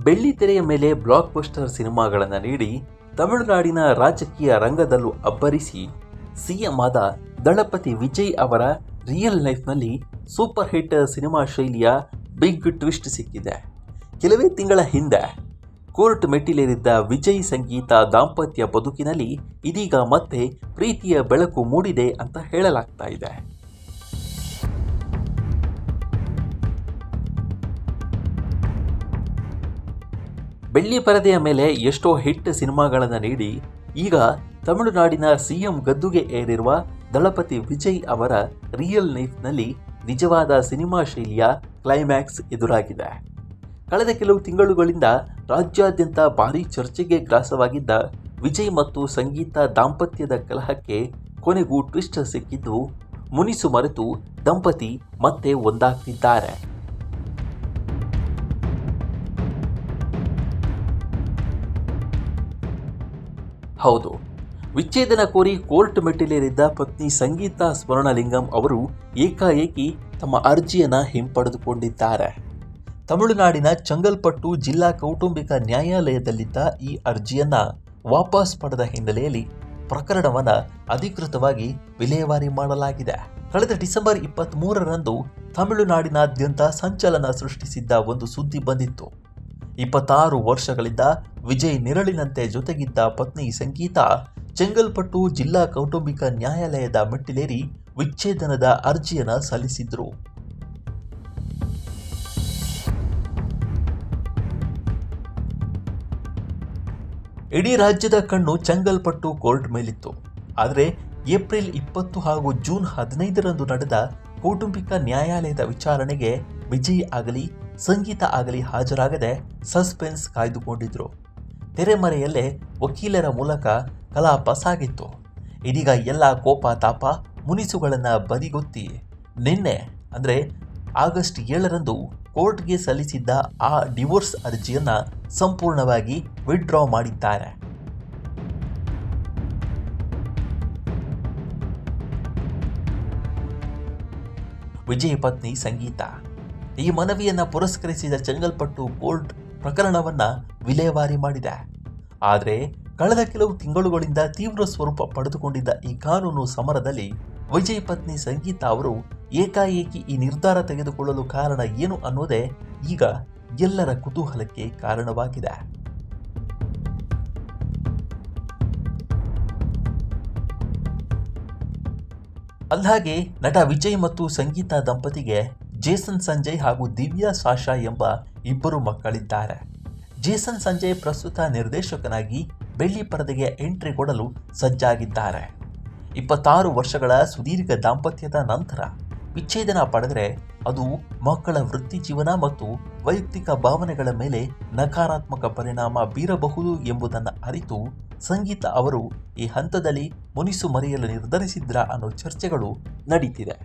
ಬೆಳ್ಳಿ ತೆರೆಯ ಮೇಲೆ ಬ್ಲಾಕ್ ಬಸ್ಟರ್ ಸಿನಿಮಾಗಳನ್ನು ನೀಡಿ ತಮಿಳುನಾಡಿನ ರಾಜಕೀಯ ರಂಗದಲ್ಲೂ ಅಬ್ಬರಿಸಿ ಸಿಎಂ ಆದ ದಳಪತಿ ವಿಜಯ್ ಅವರ ರಿಯಲ್ ಲೈಫ್ನಲ್ಲಿ ಸೂಪರ್ ಹಿಟ್ ಸಿನಿಮಾ ಶೈಲಿಯ ಬಿಗ್ ಟ್ವಿಸ್ಟ್ ಸಿಕ್ಕಿದೆ. ಕೆಲವೇ ತಿಂಗಳ ಹಿಂದೆ ಕೋರ್ಟ್ ಮೆಟ್ಟಿಲೇರಿದ್ದ ವಿಜಯ್ ಸಂಗೀತ ದಾಂಪತ್ಯ ಬದುಕಿನಲ್ಲಿ ಇದೀಗ ಮತ್ತೆ ಪ್ರೀತಿಯ ಬೆಳಕು ಮೂಡಿದೆ ಅಂತ ಹೇಳಲಾಗ್ತಾ ಇದೆ. ಬೆಳ್ಳಿ ಪರದೆಯ ಮೇಲೆ ಎಷ್ಟೋ ಹಿಟ್ ಸಿನಿಮಾಗಳನ್ನು ನೀಡಿ ಈಗ ತಮಿಳುನಾಡಿನ ಸಿಎಂ ಗದ್ದುಗೆ ಏರಿರುವ ದಳಪತಿ ವಿಜಯ್ ಅವರ ರಿಯಲ್ ಲೈಫ್ನಲ್ಲಿ ನಿಜವಾದ ಸಿನಿಮಾ ಶೈಲಿಯ ಕ್ಲೈಮ್ಯಾಕ್ಸ್ ಎದುರಾಗಿದೆ. ಕಳೆದ ಕೆಲವು ತಿಂಗಳುಗಳಿಂದ ರಾಜ್ಯಾದ್ಯಂತ ಭಾರೀ ಚರ್ಚೆಗೆ ಗ್ರಾಸವಾಗಿದ್ದ ವಿಜಯ್ ಮತ್ತು ಸಂಗೀತ ದಾಂಪತ್ಯದ ಕಲಹಕ್ಕೆ ಕೊನೆಗೂ ಟ್ವಿಸ್ಟ್ ಸಿಕ್ಕಿದ್ದು, ಮುನಿಸು ಮರೆತು ದಂಪತಿ ಮತ್ತೆ ಒಂದಾಗ್ತಿದ್ದಾರೆ. ಹೌದು, ವಿಚ್ಛೇದನ ಕೋರಿ ಕೋರ್ಟ್ ಮೆಟ್ಟಿಲೇರಿದ್ದ ಪತ್ನಿ ಸಂಗೀತ ಸ್ವರ್ಣಲಿಂಗಂ ಅವರು ಏಕಾಏಕಿ ತಮ್ಮ ಅರ್ಜಿಯನ್ನು ಹಿಂಪಡೆದುಕೊಂಡಿದ್ದಾರೆ. ತಮಿಳುನಾಡಿನ ಚೆಂಗಲ್ಪಟ್ಟು ಜಿಲ್ಲಾ ಕೌಟುಂಬಿಕ ನ್ಯಾಯಾಲಯದಲ್ಲಿದ್ದ ಈ ಅರ್ಜಿಯನ್ನು ವಾಪಸ್ ಪಡೆದ ಹಿನ್ನೆಲೆಯಲ್ಲಿ ಪ್ರಕರಣವನ್ನು ಅಧಿಕೃತವಾಗಿ ವಿಲೇವಾರಿ ಮಾಡಲಾಗಿದೆ. ಕಳೆದ ಡಿಸೆಂಬರ್ 23ರಂದು ತಮಿಳುನಾಡಿನಾದ್ಯಂತ ಸಂಚಲನ ಸೃಷ್ಟಿಸಿದ್ದ ಒಂದು ಸುದ್ದಿ ಬಂದಿತ್ತು. 26 ವರ್ಷಗಳಿಂದ ವಿಜಯ್ ನಿರಳಿನಂತೆ ಜೊತೆಗಿದ್ದ ಪತ್ನಿ ಸಂಗೀತ ಚೆಂಗಲ್ಪಟ್ಟು ಜಿಲ್ಲಾ ಕೌಟುಂಬಿಕ ನ್ಯಾಯಾಲಯದ ಮೆಟ್ಟಿಲೇರಿ ವಿಚ್ಛೇದನದ ಅರ್ಜಿಯನ್ನು ಸಲ್ಲಿಸಿದ್ರು. ಇಡೀ ರಾಜ್ಯದ ಕಣ್ಣು ಚೆಂಗಲ್ಪಟ್ಟು ಕೋರ್ಟ್ ಮೇಲಿತ್ತು. ಆದರೆ ಏಪ್ರಿಲ್ 20 ಹಾಗೂ ಜೂನ್ 15ರಂದು ನಡೆದ ಕೌಟುಂಬಿಕ ನ್ಯಾಯಾಲಯದ ವಿಚಾರಣೆಗೆ ವಿಜಯ್ ಆಗಲಿ ಸಂಗೀತ ಆಗಲಿ ಹಾಜರಾಗದೆ ಸಸ್ಪೆನ್ಸ್ ಕಾಯ್ದುಕೊಂಡಿದ್ರು. ತೆರೆಮರೆಯಲ್ಲೇ ವಕೀಲರ ಮೂಲಕ ಕಲಾಪ ಸಾಗಿತ್ತು. ಇದೀಗ ಎಲ್ಲ ಕೋಪ ತಾಪ ಮುನಿಸುಗಳನ್ನು ಬದಿಗೊತ್ತಿ ನಿನ್ನೆ ಅಂದರೆ ಆಗಸ್ಟ್ 7ರಂದು ಕೋರ್ಟ್ಗೆ ಸಲ್ಲಿಸಿದ್ದ ಆ ಡಿವೋರ್ಸ್ ಅರ್ಜಿಯನ್ನು ಸಂಪೂರ್ಣವಾಗಿ ವಿತ್ಡ್ರಾ ಮಾಡಿದ್ದಾರೆ. ವಿಜಯ್ ಪತ್ನಿ ಸಂಗೀತ ಈ ಮನವಿಯನ್ನು ಪುರಸ್ಕರಿಸಿದ ಚೆಂಗಲ್ಪಟ್ಟು ಕೋರ್ಟ್ ಪ್ರಕರಣವನ್ನು ವಿಲೇವಾರಿ ಮಾಡಿದೆ. ಆದರೆ ಕಳೆದ ಕೆಲವು ತಿಂಗಳುಗಳಿಂದ ತೀವ್ರ ಸ್ವರೂಪ ಪಡೆದುಕೊಂಡಿದ್ದ ಈ ಕಾನೂನು ಸಮರದಲ್ಲಿ ವಿಜಯ್ ಪತ್ನಿ ಸಂಗೀತ ಅವರು ಏಕಾಏಕಿ ಈ ನಿರ್ಧಾರ ತೆಗೆದುಕೊಳ್ಳಲು ಕಾರಣ ಏನು ಅನ್ನೋದೇ ಈಗ ಎಲ್ಲರ ಕುತೂಹಲಕ್ಕೆ ಕಾರಣವಾಗಿದೆ. ಅಂದಹಾಗೆ ನಟ ವಿಜಯ್ ಮತ್ತು ಸಂಗೀತ ದಂಪತಿಗೆ ಜೇಸನ್ ಸಂಜಯ್ ಹಾಗೂ ದಿವ್ಯಾ ಸಾಶಾ ಎಂಬ ಇಬ್ಬರು ಮಕ್ಕಳಿದ್ದಾರೆ. ಜೇಸನ್ ಸಂಜಯ್ ಪ್ರಸ್ತುತ ನಿರ್ದೇಶಕನಾಗಿ ಬೆಳ್ಳಿ ಪರದೆಗೆ ಎಂಟ್ರಿ ಕೊಡಲು ಸಜ್ಜಾಗಿದ್ದಾರೆ. 26 ವರ್ಷಗಳ ಸುದೀರ್ಘ ದಾಂಪತ್ಯದ ನಂತರ ವಿಚ್ಛೇದನ ಪಡೆದರೆ ಅದು ಮಕ್ಕಳ ವೃತ್ತಿ ಜೀವನ ಮತ್ತು ವೈಯಕ್ತಿಕ ಭಾವನೆಗಳ ಮೇಲೆ ನಕಾರಾತ್ಮಕ ಪರಿಣಾಮ ಬೀರಬಹುದು ಎಂಬುದನ್ನು ಅರಿತು ಸಂಗೀತ ಅವರು ಈ ಹಂತದಲ್ಲಿ ಮುನಿಸು ಮರೆಯಲು ನಿರ್ಧರಿಸಿದ್ರಾ ಅನ್ನೋ ಚರ್ಚೆಗಳು ನಡೀತಿದೆ.